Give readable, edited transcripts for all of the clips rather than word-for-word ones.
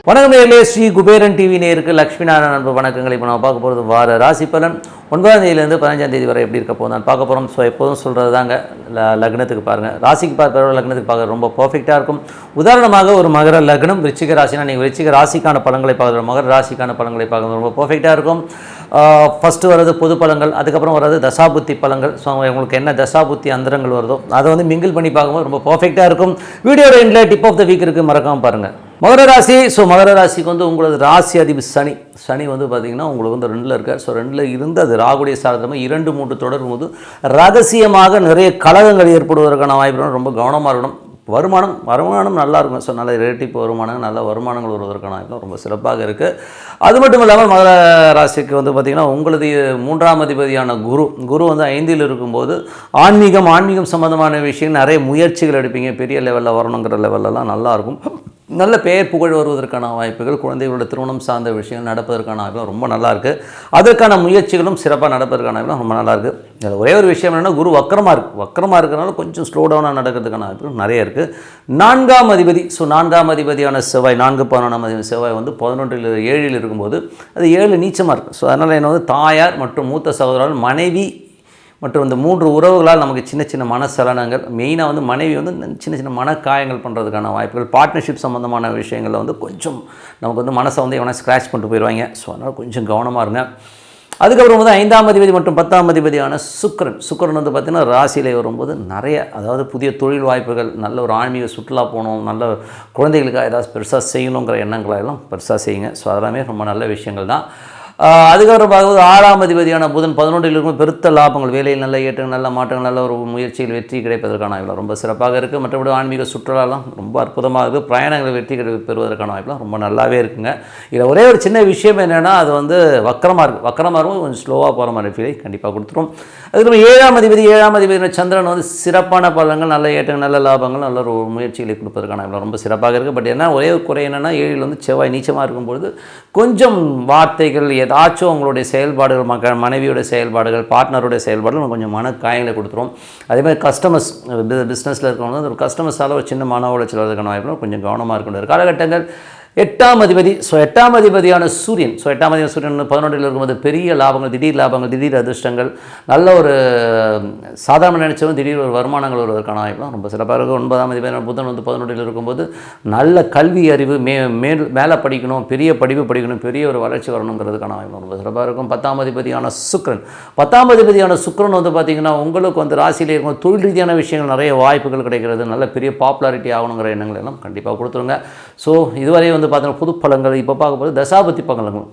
வணக்கம் நேயர்களே, ஸ்ரீ குபேரன் டிவி நேயருக்கு லக்ஷ்மி நாராயண அன்பு வணக்கங்களை. இப்போ நம்ம பார்க்க போகிறது வார ராசி பலன் 9ஆம் தேதியிலேருந்து 15ஆம் தேதி வரை எப்படி இருக்க போகுது நான் பார்க்க போகிறோம். ஸோ எப்போதும் சொல்கிறது தாங்க, லக்னத்துக்கு பாருங்கள், ராசிக்கு பார்க்குற லக்னத்துக்கு பார்க்க ரொம்ப பர்ஃபெக்டாக இருக்கும். உதாரணமாக ஒரு மகர லக்னம் விருச்சிக ராசினா நீங்கள் விருச்சிக ராசிக்கான பலன்களை பார்க்குற மகர ராசிக்கான பலன்களை பார்க்குறது ரொம்ப பர்ஃபெக்டாக இருக்கும். ஃபஸ்ட்டு வர்றது பொது பலன்கள், அதுக்கப்புறம் வர்றது தசாபுத்தி பலன்கள். ஸோ உங்களுக்கு என்ன தசாபுத்தி அந்தரங்கள் வருதோ அதை வந்து மிங்கிள் பண்ணி பார்க்கும்போது ரொம்ப பர்ஃபெக்டாக இருக்கும். வீடியோட எண்டில் டிப் ஆஃப் த வீக் இருக்குது, மறக்காமல் பாருங்கள். மகர ராசி. ஸோ மகர ராசிக்கு வந்து உங்களது ராசி அதிபதி சனி வந்து பார்த்திங்கன்னா உங்களுக்கு வந்து 2ல் இருக்கார். ஸோ 2ல் இருந்து அது ராகுடைய சாதனமாக 2-3 தொடரும் போது ரகசியமாக நிறைய கலகங்கள் ஏற்படுவதற்கான வாய்ப்பு. ரொம்ப கவனமாக இருக்கணும். வருமானம் நல்லா இருக்கும். ஸோ நல்ல இரட்டிப்பு வருமானம், நல்ல வருமானங்கள் வருவதற்கான வாய்ப்பு ரொம்ப சிறப்பாக இருக்குது. அது மட்டும் இல்லாமல் மகர ராசிக்கு வந்து பார்த்திங்கன்னா உங்களது 3ஆம் அதிபதியான குரு வந்து 5ல் இருக்கும்போது ஆன்மீகம் சம்மந்தமான விஷயம் நிறைய முயற்சிகள் எடுப்பீங்க. பெரிய லெவலில் வரணுங்கிற லெவலெல்லாம் நல்லாயிருக்கும். நல்ல பெயர் புகழ் வருவதற்கான வாய்ப்புகள், குழந்தைகளோட திருமணம் சார்ந்த விஷயங்கள் நடப்பதற்கான வாய்ப்புகள் ரொம்ப நல்லாயிருக்கு. அதற்கான முயற்சிகளும் சிறப்பாக நடப்பதற்கான வாய்ப்புகள் ரொம்ப நல்லாயிருக்கு. இதில் ஒரே ஒரு விஷயம் என்னென்னா, குரு வக்கரமாக இருக்கிறனால கொஞ்சம் ஸ்லோ டவுனாக நடக்கிறதுக்கான வாய்ப்புகள் நிறைய இருக்குது. 4ஆம் அதிபதி. ஸோ 4ஆம் அதிபதியான செவ்வாய், 4-11ஆம் அதிபதி செவ்வாய் வந்து 11-7 இருக்கும்போது அது 7 நீச்சமாக இருக்குது. ஸோ அதனால் என்ன வந்து தாயார் மற்றும் மூத்த சகோதரர்கள், மனைவி மற்றும் இந்த 3 உறவுகளால் நமக்கு சின்ன மனசலனங்கள், மெயினாக வந்து மனைவி வந்து சின்ன மனக்காயங்கள் பண்ணுறதுக்கான வாய்ப்புகள், பார்ட்னர்ஷிப் சம்மந்தமான விஷயங்களில் வந்து கொஞ்சம் நமக்கு வந்து மனசை வந்து எவனா ஸ்க்ராட்ச் பண்ணிட்டு போயிடுவாங்க. ஸோ அதனால் கொஞ்சம் கவனமாக இருங்க. அதுக்கப்புறம் வந்து 5ஆம் அதிபதி மற்றும் 10ஆம் அதிபதியான சுக்கிரன் வந்து பார்த்திங்கன்னா ராசியில் வரும்போது நிறைய, அதாவது புதிய தொழில் வாய்ப்புகள், நல்ல ஒரு ஆன்மீக சுற்றுலா போகணும், நல்ல குழந்தைகளுக்காக ஏதாவது பெருசாக செய்யணுங்கிற எண்ணங்களெல்லாம் பெருசாக செய்யுங்க. ஸோ அதெல்லாமே ரொம்ப நல்ல விஷயங்கள் தான். அதுக்கப்புறம் பார்க்கும்போது 6ஆம் அதிபதியான புதன் 11ல் இருக்கும். பெருத்த லாபங்கள், வேலையில் நல்ல ஏற்றங்கள், நல்ல மாற்றங்கள், நல்ல ஒரு முயற்சியில் வெற்றி கிடைப்பதற்கான வாய்ப்புலாம் ரொம்ப சிறப்பாக இருக்குது. மற்றபடி ஆன்மீக சுற்றுலாலாம் ரொம்ப அற்புதமாக இருக்குது. பிரயாணங்கள் வெற்றி பெறுவதற்கான வாய்ப்புலாம் ரொம்ப நல்லாவே இருக்குங்க. இதில் ஒரே ஒரு சின்ன விஷயம் என்னென்னா, அது வந்து வக்கரமாக இருக்கும், கொஞ்சம் ஸ்லோவாக போகிற மாதிரி ஃபீலை கண்டிப்பாக கொடுத்துரும். அதுக்கப்புறம் 7ஆம் அதிபதி சந்திரன் வந்து சிறப்பான பலன்கள், நல்ல ஏற்றங்கள், நல்ல லாபங்கள், நல்ல ஒரு முயற்சிகளை கொடுப்பதற்கான வாய்ப்புலாம் ரொம்ப சிறப்பாக இருக்குது. பட் என்ன ஒரே ஒரு குறை என்னென்னா, 7ல் வந்து செவ்வாய் நீச்சமாக இருக்கும்பொழுது கொஞ்சம் வார்த்தைகள், ஏதாச்சும் உங்களுடைய செயல்பாடுகள், மனைவியோட செயல்பாடுகள், பார்ட்னருடைய செயல்பாடுகள் கொஞ்சம் மனக்காயங்களை கொடுத்துரும். அதேமாதிரி கஸ்டமர்ஸ், பிஸ்னஸில் இருக்கிறவங்க ஒரு கஸ்டமர்ஸால் ஒரு சின்ன மன உளைச்சல் வரதுக்கான வாய்ப்புகள் கொஞ்சம் கவனமாக இருக்கின்ற காலகட்டங்கள். 8ஆம் அதிபதி. ஸோ 8ஆம் அதிபதியான சூரியன். ஸோ 8ஆம் அதிபதி சூரியன் 11ல் இருக்கும்போது பெரிய லாபங்கள், திடீர் அதிர்ஷ்டங்கள், நல்ல ஒரு சாதாரண நினைச்சவங்க திடீர் ஒரு வருமானங்கள் வருவதற்கான வாய்ப்புலாம் ரொம்ப சிறப்பாக இருக்கும். 9ஆம் அதிபதியான புதன் வந்து 11ல் இருக்கும்போது நல்ல கல்வி அறிவு, மேலே படிக்கணும், பெரிய படிப்பு படிக்கணும், பெரிய ஒரு வளர்ச்சி வரணுங்கிறதுக்கான வாய்ப்பு ரொம்ப சிறப்பாக இருக்கும். 10ஆம் அதிபதியான சுக்கிரன் வந்து பார்த்திங்கன்னா உங்களுக்கு வந்து ராசியிலே இருக்கும். தொழில் ரீதியான விஷயங்கள் நிறைய வாய்ப்புகள் கிடைக்கிறது, நல்ல பெரிய பாப்புலாரிட்டி ஆகணுங்கிற எண்ணங்கள் எல்லாம் கண்டிப்பாக கொடுத்துருங்க. ஸோ இதுவரை வந்து பார்த்தீங்கன்னா புது பலன்கள். இப்போ பார்க்கும்போது தசாபுத்தி பலன்கள்.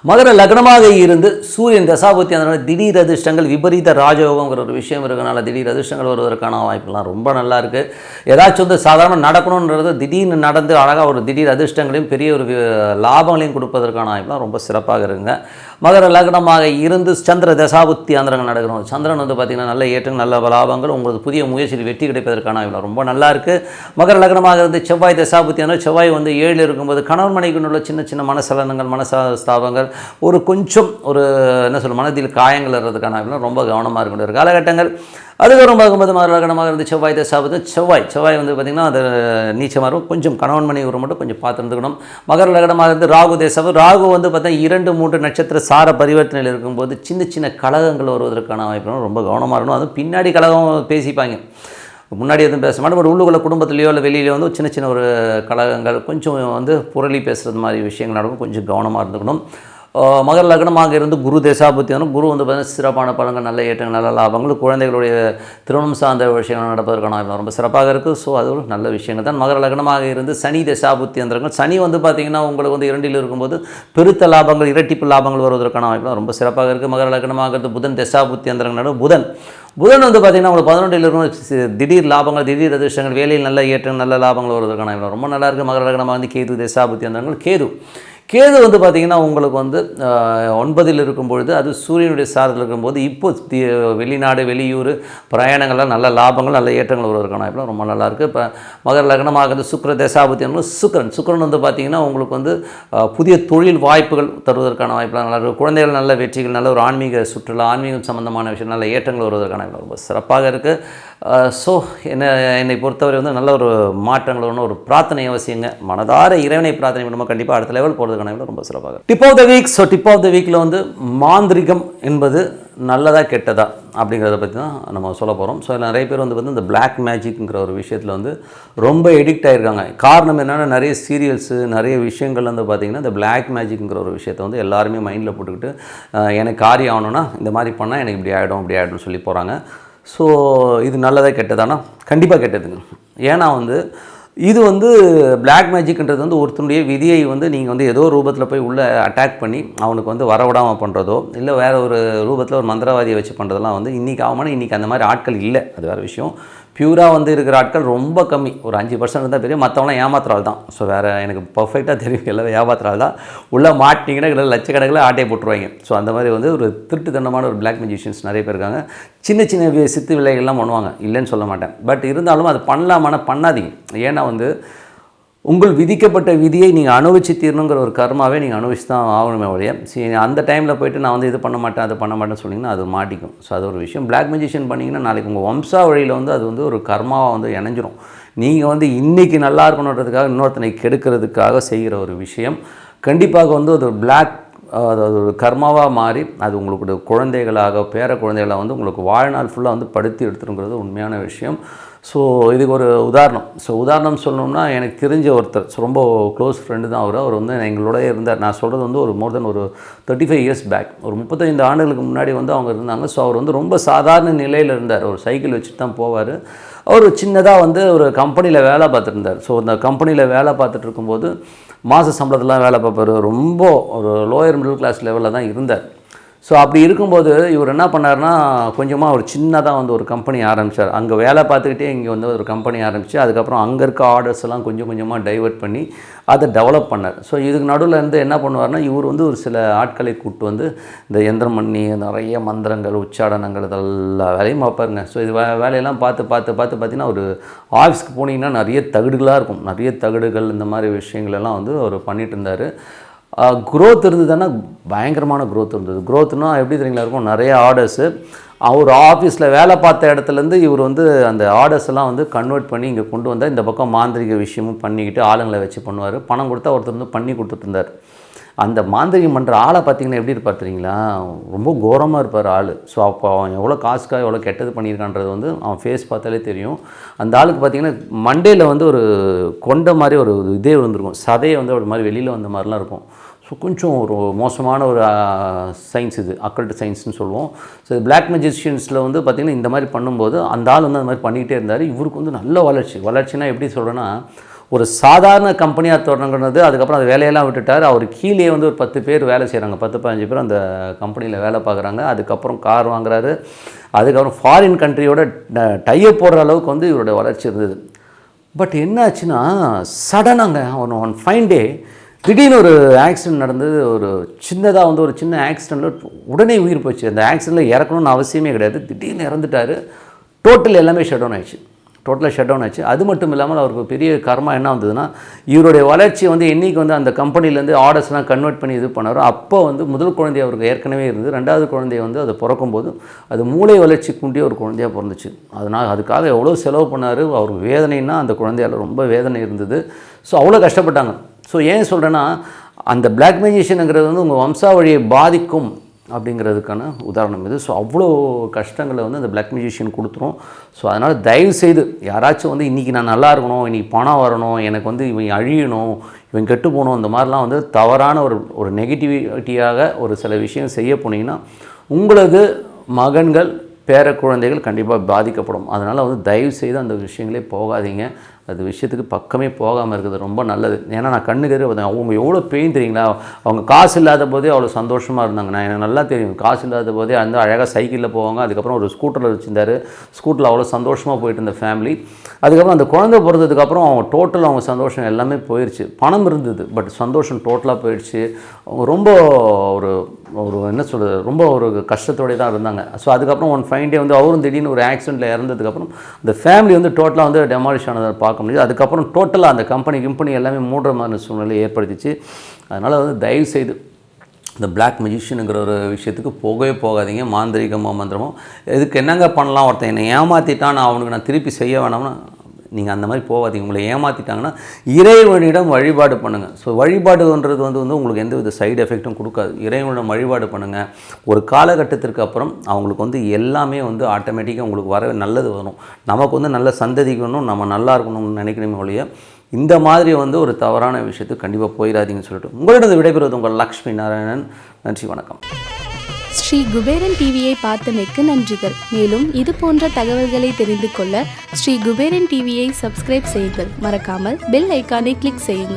மகர லக்னமாக இருந்து சூரியன் தசாபுத்தி, அதனால் திடீர் அதிர்ஷ்டங்கள், விபரீத ராஜயோகங்கிற ஒரு விஷயம் இருக்கிறனால திடீர் அதிர்ஷ்டங்கள் வருவதற்கான வாய்ப்புலாம் ரொம்ப நல்லா இருக்குது. ஏதாச்சும் வந்து சாதாரண நடக்கணுன்றது திடீர்னு நடந்து அழகாக ஒரு திடீர் அதிர்ஷ்டங்களையும் பெரிய ஒரு லாபங்களையும் கொடுப்பதற்கான வாய்ப்புலாம் ரொம்ப சிறப்பாக இருக்குங்க. மகர லக்னமாக இருந்து சந்திர தசாபுத்தி அந்தரங்கள் நடக்கணும். சந்திரன் வந்து பார்த்திங்கன்னா நல்ல ஏற்றங்கள், நல்ல லாபங்கள், உங்களுக்கு புதிய முயற்சியில் வெற்றி கிடைப்பதற்கான வாய்ப்புலாம் ரொம்ப நல்லா இருக்குது. மகர லக்னமாக இருந்து செவ்வாய் தசாபுத்தி, ஆனால் செவ்வாய் வந்து 7ல் இருக்கும்போது கணவன் மனைவிக்கு உள்ள சின்ன மனசலனங்கள், மனஸ்தாபங்கள், ஒரு கொஞ்சம் ஒரு என்ன சொல்ல மனதில் காயங்கள் வர்றதுக்கான வாய்ப்புலாம் ரொம்ப கவனமாக இருக்கின்ற காலகட்டங்கள். அதுக்கப்புறம் பார்க்கும்போது மகர லக்னமாக இருந்து செவ்வாய் தசாபுத்தி, செவ்வாய் வந்து பார்த்திங்கன்னா அது நீச்சமாக இருக்கும். கொஞ்சம் கணவன் மனைவி ஒரு மட்டும் கொஞ்சம் பார்த்து இருந்துக்கணும். மகர லக்னமாக இருந்து ராகு தசாபுத்தி, ராகு வந்து பார்த்தீங்கன்னா 2-3 நட்சத்திர சார பரிவர்த்தனையில் இருக்கும்போது சின்ன கலகங்கள் வருவதற்கான வாய்ப்புகளும் ரொம்ப கவனமாக இருக்கணும். அதுவும் பின்னாடி கலகம் பேசிப்பாங்க, முன்னாடி எதுவும் பேச மாட்டோம். பட் உள்ளுக்குள்ளே குடும்பத்துலேயோ இல்லை வெளியிலேயோ வந்து சின்ன ஒரு கலகங்கள், கொஞ்சம் வந்து புரளி பேசுகிறது மாதிரி விஷயங்கள் நடக்கும், கொஞ்சம் கவனமாக இருந்துக்கணும். மகர லக்னமாக இருந்து குரு தசாபுத்தி வந்து குரு வந்து பார்த்தீங்கன்னா சிறப்பான பலன்கள், நல்ல ஏற்றங்கள், நல்ல லாபங்கள், குழந்தைகளுடைய திருமணம் சார்ந்த விஷயங்கள் நடப்பதற்கான ரொம்ப சிறப்பாக இருக்குது. ஸோ அது ஒரு நல்ல விஷயங்கள் தான். மகர லக்னமாக இருந்து சனி தசாபுத்தி அந்தரங்கள், சனி வந்து பார்த்திங்கன்னா உங்களுக்கு வந்து 2ல் இருக்கும்போது பெருத்த லாபங்கள், இரட்டிப்பு லாபங்கள் வருவதற்கான வாய்ப்புலாம் ரொம்ப சிறப்பாக இருக்குது. மகர லக்னமாக இருந்து புதன் தசாபுத்தி அந்தரங்கள், புதன் வந்து பார்த்திங்கன்னா உங்களுக்கு 11ல் இருக்கும். திடீர் லாபங்கள், திடீர் அதிர்ஷ்டங்கள், வேலையில் நல்ல ஏற்றங்கள், நல்ல லாபங்கள் வருவதற்கான ரொம்ப நல்லா இருக்குது. மகர லக்னமாக வந்து கேது தசாபுத்தி அந்தரங்கள், கேது வந்து பார்த்திங்கன்னா உங்களுக்கு வந்து 9ல் இருக்கும் பொழுது அது சூரியனுடைய சாரத்தில் இருக்கும்போது இப்போ வெளிநாடு, வெளியூர் பிரயாணங்கள்லாம் நல்ல லாபங்கள், நல்ல ஏற்றங்கள் வருவதற்கான வாய்ப்புலாம் ரொம்ப நல்லாயிருக்கு. இப்போ மகர லக்னமாக வந்து சுக்கிர தசாபுத்தி சுக்கிரன் வந்து பார்த்திங்கன்னா உங்களுக்கு வந்து புதிய தொழில் வாய்ப்புகள் தருவதற்கான வாய்ப்புலாம் நல்லா இருக்குது. குழந்தைகள் நல்ல வெற்றிகள், நல்ல ஒரு ஆன்மீக சுற்றுலா, ஆன்மீகம் சம்பந்தமான விஷயம், நல்ல ஏற்றங்கள் வருவதற்கான ரொம்ப சிறப்பாக இருக்குது. ஸோ என்னை பொறுத்தவரை வந்து நல்ல ஒரு மாற்றங்கள் ஒன்று ஒரு பிரார்த்தனை அவசியங்க. மனதார இறைவனை பிரார்த்தனை பண்ணும்போது கண்டிப்பாக அடுத்த லெவல் போகிறதுக்கான ரொம்ப சிறப்பாக. Tip of the week. So tip of the வீக்கில் வந்து மாந்திரிகம் என்பது நல்லதா கெட்டதா அப்படிங்கிறத பற்றி தான் நம்ம சொல்ல போகிறோம். ஸோ நிறைய பேர் வந்து இந்த பிளாக் மேஜிக்ங்கிற ஒரு விஷயத்தில் வந்து ரொம்ப எடிக்ட் ஆகிருக்காங்க. காரணம் என்னென்னா நிறைய சீரியல்ஸு நிறைய விஷயங்கள் வந்து பார்த்திங்கன்னா இந்த பிளாக் மேஜிக்ங்கிற ஒரு விஷயத்தை வந்து எல்லாருமே மைண்டில் போட்டுக்கிட்டு எனக்கு காரியம் ஆகணும்னா இந்த மாதிரி பண்ணால் எனக்கு இப்படி ஆகிடும் சொல்லி போகிறாங்க. ஸோ இது நல்லதா கெட்டதானா? கண்டிப்பாக கெட்டதுங்க. ஏன்னா வந்து இது வந்து பிளாக் மேஜிக்ன்றது வந்து ஒருத்தனுடைய விதியை வந்து நீங்கள் வந்து ஏதோ ரூபத்தில் போய் உள்ளே அட்டாக் பண்ணி அவனுக்கு வந்து வரவிடாமல் பண்ணுறதோ இல்லை வேறு ஒரு ரூபத்தில் ஒரு மந்திரவாதியை வச்சு பண்ணுறதெல்லாம் வந்து இன்றைக்கி ஆகுமானா இன்றைக்கி அந்த மாதிரி ஆட்கள் இல்லை. அது வேறு விஷயம். பியூராக வந்து இருக்கிற ஆட்கள் ரொம்ப கம்மி, ஒரு 5% இருந்தால் பெரிய, மற்றவங்களாம் ஏமாத்துறாள் தான். ஸோ வேறு எனக்கு பர்ஃபெக்டாக தெரியும், எல்லாம் ஏமாத்துறாள் தான். உள்ளே மாட்டிங்கன்னா இல்லை லட்சக்கணக்கில் ஆட்டையை போட்டுருவாங்க. ஸோ அந்த மாதிரி வந்து ஒரு திருட்டுத்தனமான ஒரு பிளாக் மேஜிஷியன்ஸ் நிறைய பேர் இருக்காங்க. சின்ன சின்ன சித்து விலைகள்லாம் பண்ணுவாங்க, இல்லைன்னு சொல்ல மாட்டேன். பட் இருந்தாலும் அது பண்ணலாமான பண்ணாதீங்க. ஏன்னா வந்து உங்கள் விதிக்கப்பட்ட விதியை நீங்கள் அனுபவிச்சு தீரணுங்கிற ஒரு கர்மாவே நீங்கள் அனுபவிச்சு தான் ஆகணுமே ஒழிய சரி அந்த டைமில் போய்ட்டு நான் வந்து இது பண்ண மாட்டேன் அது பண்ண மாட்டேன்னு சொன்னிங்கன்னா அது மாட்டிக்கும். ஸோ அது ஒரு விஷயம். பிளாக் மேஜிஷியன் பண்ணிங்கன்னா நாளைக்கு உங்கள் வம்சா வழியில் வந்து அது வந்து ஒரு கர்மாவாக வந்து இணைஞ்சிரும். நீங்கள் வந்து இன்றைக்கி நல்லா இருக்கணுன்றதுக்காக இன்னொருத்தனை கெடுக்கிறதுக்காக செய்கிற ஒரு விஷயம் கண்டிப்பாக வந்து ஒரு பிளாக் அது ஒரு கர்மாவாக மாறி அது உங்களுக்கு குழந்தைகளாக பேர குழந்தைகளாக வந்து உங்களுக்கு வாழ்நாள் ஃபுல்லாக வந்து படுத்தி எடுத்துருங்கிறது உண்மையான விஷயம். ஸோ இதுக்கு ஒரு உதாரணம். ஸோ உதாரணம் சொல்லணும்னா எனக்கு தெரிஞ்ச ஒருத்தர் ரொம்ப க்ளோஸ் ஃப்ரெண்டு தான் அவர் வந்து எங்களோட இருந்தார். நான் சொல்கிறது வந்து ஒரு மோர் தென் ஒரு 35 இயர்ஸ் பேக், ஒரு 35 ஆண்டுகளுக்கு முன்னாடி வந்து அவங்க இருந்தாங்க. ஸோ அவர் வந்து ரொம்ப சாதாரண நிலையில் இருந்தார். ஒரு சைக்கிள் வச்சுட்டு தான் போவார். அவர் சின்னதாக வந்து ஒரு கம்பெனியில் வேலை பார்த்துருந்தார். ஸோ அந்த கம்பெனியில் வேலை பார்த்துட்டு இருக்கும்போது மாத சம்பளத்தெலாம் வேலை பார்ப்பார். ரொம்ப ஒரு லோயர் மிடில் கிளாஸ் லெவலில் தான் இருந்தார். ஸோ அப்படி இருக்கும்போது இவர் என்ன பண்ணார்னா கொஞ்சமாக ஒரு சின்னதாக வந்து ஒரு கம்பெனி ஆரம்பித்தார். அங்கே வேலை பார்த்துக்கிட்டே இங்கே வந்து ஒரு கம்பெனி ஆரம்பித்து அதுக்கப்புறம் அங்கே இருக்க ஆர்டர்ஸ் எல்லாம் கொஞ்சம் கொஞ்சமாக டைவெர்ட் பண்ணி அதை டெவலப் பண்ணார். ஸோ இதுக்கு நடுவில் இருந்து என்ன பண்ணுவார்னா இவர் வந்து ஒரு சில ஆட்களை கூப்பிட்டு வந்து இந்த எந்திரம் பண்ணி நிறைய மந்திரங்கள் உச்சாடனங்கள் இதெல்லாம் வேலையும் பார்ப்பாருங்க. ஸோ இது வேலையெல்லாம் பார்த்து பார்த்திங்கன்னா ஒரு ஆஃபீஸ்க்கு போனீங்கன்னா நிறைய தகடுகளாக இருக்கும். நிறைய தகடுகள் இந்த மாதிரி விஷயங்கள் எல்லாம் வந்து அவர் பண்ணிகிட்டு இருந்தார். க்ரோத் இருந்ததுன்னா பயங்கரமான க்ரோத் இருந்தது. க்ரோத்னா எப்படி தெரியுங்களா இருக்கும், நிறைய ஆர்டர்ஸு. அவர் ஆஃபீஸில் வேலை பார்த்த இடத்துலேருந்து இவர் வந்து அந்த ஆர்டர்ஸ் எல்லாம் வந்து கன்வெர்ட் பண்ணி இங்கே கொண்டு வந்தால் இந்த பக்கம் மாந்திரிக விஷயமும் பண்ணிக்கிட்டு ஆளுங்களை வச்சு பண்ணுவார். பணம் கொடுத்தா ஒருத்தர் வந்து பண்ணி கொடுத்துட்டு இருந்தார். அந்த மாந்திரிகம் பண்ணுற ஆளை பார்த்திங்கன்னா எப்படி இருப்பார் தெரியுங்களா, ரொம்ப கோரமாக இருப்பார் ஆள். ஸோ அப்போ அவன் எவ்வளோ காசுக்காக எவ்வளோ கெட்டது பண்ணியிருக்கான்றது வந்து அவன் ஃபேஸ் பார்த்தாலே தெரியும். அந்த ஆளுக்கு பார்த்திங்கன்னா மண்டேயில் வந்து ஒரு கொண்ட மாதிரி ஒரு இதே வந்துருக்கும், சதையை வந்து ஒரு மாதிரி வெளியில் வந்த மாதிரிலாம் இருக்கும். ஸோ கொஞ்சம் ஒரு மோசமான ஒரு சயின்ஸ் இது, அக்கல்ட் சயின்ஸ்னு சொல்லுவோம். ஸோ பிளாக் மேஜிஷியன்ஸில் வந்து பார்த்திங்கன்னா இந்த மாதிரி பண்ணும்போது அந்த ஆள் வந்து அந்த மாதிரி பண்ணிக்கிட்டே இருந்தார். இவருக்கு வந்து நல்ல வளர்ச்சினா எப்படி சொல்கிறேன்னா ஒரு சாதாரண கம்பெனியாக தொடங்குனது. அதுக்கப்புறம் அந்த வேலையெல்லாம் விட்டுட்டார். அவர் கீழே வந்து ஒரு 10 பேர் வேலை செய்கிறாங்க, 10-15 பேர் அந்த கம்பெனியில் வேலை பார்க்குறாங்க. அதுக்கப்புறம் கார் வாங்குறாரு. அதுக்கப்புறம் ஃபாரின் கண்ட்ரியோட டைப் போடுற அளவுக்கு வந்து இவருடைய வளர்ச்சி இருந்தது. பட் என்ன ஆச்சுன்னா சடனாங்க ஒன் ஃபைன் டே திடீர்னு ஒரு ஆக்சிடெண்ட் நடந்தது. ஒரு சின்னதாக வந்து ஒரு சின்ன ஆக்சிடெண்ட்டில் உடனே உயிர் போச்சு. அந்த ஆக்சிடெண்ட்டில் இறக்கணும்னு அவசியமே கிடையாது. திடீர்னு இறந்துட்டார். டோட்டல் எல்லாமே ஷட் டவுன் ஆச்சு. அது மட்டும் இல்லாமல் அவருக்கு பெரிய கர்மா என்ன வந்ததுன்னா இவருடைய வளர்ச்சி வந்து என்றைக்கு வந்து அந்த கம்பெனிலேருந்து ஆர்டர்ஸ்லாம் கன்வெர்ட் பண்ணி இது பண்ணாரோ அப்போ வந்து முதல் குழந்தை அவருக்கு ஏற்கனவே இருந்து, ரெண்டாவது குழந்தைய வந்து அது பிறக்கும்போது அது மூளை வளர்ச்சி கூண்டிய ஒரு குழந்தையாக பிறந்துச்சு. அதனால் அதுக்காக எவ்வளோ செலவு பண்ணார். அவருக்கு வேதனைன்னா அந்த குழந்தையால் ரொம்ப வேதனை இருந்தது. ஸோ அவ்வளோ கஷ்டப்பட்டாங்க. ஸோ ஏன் சொல்கிறேன்னா அந்த பிளாக் மேஜிஷியனுங்கிறது வந்து உங்கள் வம்சாவழியை பாதிக்கும் அப்படிங்கிறதுக்கான உதாரணம் இது. ஸோ அவ்வளோ கஷ்டங்களை வந்து அந்த பிளாக் மேஜிஷியன் கொடுத்துரும். ஸோ அதனால் தயவுசெய்து யாராச்சும் வந்து இன்றைக்கி நான் நல்லா இருக்கணும், இன்றைக்கி பணம் வரணும், எனக்கு வந்து இவன் அழியணும், இவன் கெட்டு போகணும், இந்த மாதிரிலாம் வந்து தவறான ஒரு நெகட்டிவிட்டியாக ஒரு சில விஷயம் செய்ய போனீங்கன்னா உங்களது மகன்கள் பேர குழந்தைகள் கண்டிப்பாக பாதிக்கப்படும். அதனால் வந்து தயவுசெய்து அந்த விஷயங்களே போகாதீங்க. அது விஷயத்துக்கு பக்கமே போகாமல் இருக்கிறது ரொம்ப நல்லது. ஏன்னா நான் கண்ணுக்கு அவங்க எவ்வளோ பெயின் தெரியுங்களா. அவங்க காசு இல்லாத போதே அவ்வளோ சந்தோஷமாக இருந்தாங்க. நான் எனக்கு நல்லா தெரியும். காசு இல்லாத போதே அந்த அழகாக சைக்கிளில் போவாங்க. அதுக்கப்புறம் ஒரு ஸ்கூட்டரில் வச்சுருந்தார். ஸ்கூட்டரில் அவ்வளோ சந்தோஷமாக போயிட்டு இருந்த ஃபேமிலி. அதுக்கப்புறம் அந்த குழந்தை பிறந்ததுக்கப்புறம் அவங்க டோட்டல் அவங்க சந்தோஷம் எல்லாமே போயிடுச்சு. பணம் இருந்தது பட் சந்தோஷம் டோட்டலாக போயிடுச்சு. அவங்க ரொம்ப ஒரு என்ன சொல்கிறது, ரொம்ப ஒரு கஷ்டத்தோடய தான் இருந்தாங்க. ஸோ அதுக்கப்புறம் ஒன் ஃபைன் டே வந்து அவரும் திடீர்னு ஒரு ஆக்சிடெண்ட்டில் இறந்ததுக்கப்புறம் அந்த ஃபேமிலி வந்து டோட்டலாக வந்து டெமாலிஷ் ஆனதை பார்க்க முடியுது. அதுக்கப்புறம் டோட்டலாக அந்த கம்பெனி எல்லாமே மூடுற மாதிரி சூழ்நிலை ஏற்படுத்திச்சு. அதனால் வந்து தயவுசெய்து இந்த பிளாக் மெஜிஷியனுங்கிற ஒரு விஷயத்துக்கு போகவே போகாதீங்க. மாந்திரிகமோ மந்திரமோ இதுக்கு என்னங்க பண்ணலாம், ஒருத்தன் என்னை ஏமாற்றிட்டான் அவனுக்கு நான் திருப்பி செய்ய வேணாம்னா நீங்கள் அந்த மாதிரி போகாதீங்க. உங்களை ஏமாற்றிட்டாங்கன்னா இறைவனிடம் வழிபாடு பண்ணுங்கள். ஸோ வழிபாடுன்றது வந்து உங்களுக்கு எந்த வித சைடு எஃபெக்ட்டும் கொடுக்காது. இறைவனிடம் வழிபாடு பண்ணுங்கள். ஒரு காலகட்டத்திற்கு அப்புறம் அவங்களுக்கு வந்து எல்லாமே வந்து ஆட்டோமேட்டிக்காக உங்களுக்கு வர நல்லது வரும். நமக்கு வந்து நல்ல சந்ததிக்கணும், நம்ம நல்லா இருக்கணும்னு நினைக்கணுமே ஒழிய இந்த மாதிரி வந்து ஒரு தவறான விஷயத்துக்கு கண்டிப்பாக போயிடாதீங்கன்னு சொல்லிட்டு உங்களிடம் விடைபெறுவது உங்கள் லக்ஷ்மி நாராயணன். நன்றி, வணக்கம். ஸ்ரீ குபேரன் டிவியை பார்த்தமைக்கு நன்றிகள். மேலும் இது போன்ற தகவல்களை தெரிந்து கொள்ள ஸ்ரீ குபேரன் டிவியை சப்ஸ்கிரைப் செய்யுங்கள். மறக்காமல் பெல் ஐக்கானை கிளிக் செய்யுங்கள்.